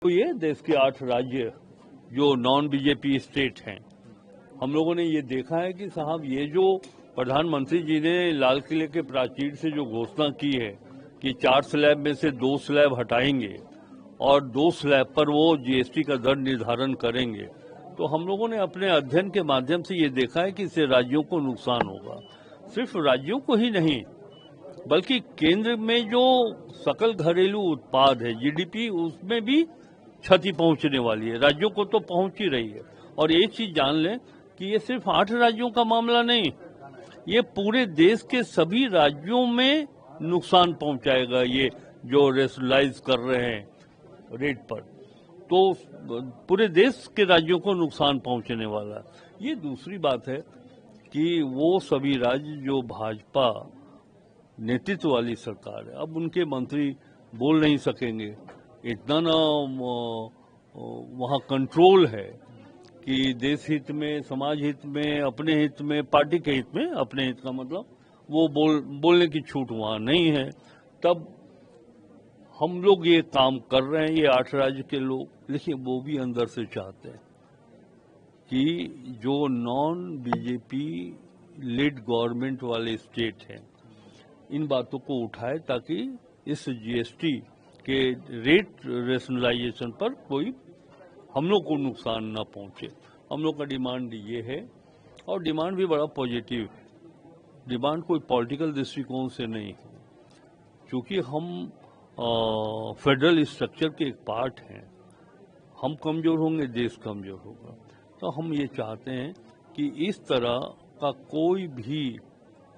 तो ये देश के 8 राज्य जो नॉन बीजेपी स्टेट हैं, हम लोगों ने ये देखा है कि साहब ये जो प्रधानमंत्री जी ने लाल किले के प्राचीर से जो घोषणा की है कि 4 स्लैब में से 2 स्लैब हटाएंगे और 2 स्लैब पर वो जीएसटी का दर निर्धारण करेंगे, तो हम लोगों ने अपने अध्ययन के माध्यम से ये देखा है कि इससे राज्यों को नुकसान होगा। सिर्फ राज्यों को ही नहीं, बल्कि केंद्र में जो सकल घरेलू उत्पाद है जीडीपी, उसमें भी क्षति पहुंचने वाली है। राज्यों को तो पहुंच ही रही है। और एक चीज जान लें कि ये सिर्फ 8 राज्यों का मामला नहीं, ये पूरे देश के सभी राज्यों में नुकसान पहुंचाएगा। ये जो रेशनलाइज कर रहे हैं रेट पर, तो पूरे देश के राज्यों को नुकसान पहुंचने वाला है। ये दूसरी बात है कि वो सभी राज्य जो भाजपा नेतृत्व वाली सरकार है, अब उनके मंत्री बोल नहीं सकेंगे, इतना ना वहाँ कंट्रोल है कि देश हित में, समाज हित में, अपने हित में, पार्टी के हित में, अपने हित का मतलब वो बोलने की छूट वहाँ नहीं है। तब हम लोग ये काम कर रहे हैं, ये 8 राज्य के लोग, लेकिन वो भी अंदर से चाहते हैं कि जो नॉन बीजेपी लीड गवर्नमेंट वाले स्टेट हैं, इन बातों को उठाए ताकि इस जीएसटी के रेट रेशनलाइजेशन पर कोई हम लोग को नुकसान ना पहुंचे। हम लोग का डिमांड ये है, और डिमांड भी बड़ा पॉजिटिव है। डिमांड कोई पॉलिटिकल दृष्टिकोण से नहीं है, क्योंकि हम फेडरल स्ट्रक्चर के एक पार्ट हैं। हम कमजोर होंगे, देश कमजोर होगा। तो हम ये चाहते हैं कि इस तरह का कोई भी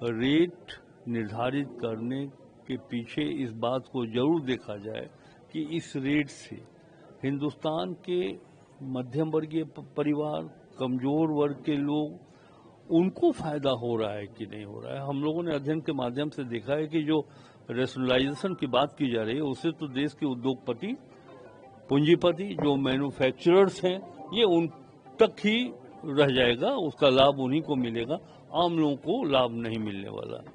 रेट निर्धारित करने के पीछे इस बात को जरूर देखा जाए कि इस रेट से हिंदुस्तान के मध्यम वर्गीय परिवार, कमजोर वर्ग के लोग, उनको फायदा हो रहा है कि नहीं हो रहा है। हम लोगों ने अध्ययन के माध्यम से देखा है कि जो रेशनलाइजेशन की बात की जा रही है, उससे तो देश के उद्योगपति, पूंजीपति, जो मैन्युफैक्चरर्स हैं, ये उन तक ही रह जाएगा, उसका लाभ उन्हीं को मिलेगा, आम लोगों को लाभ नहीं मिलने वाला।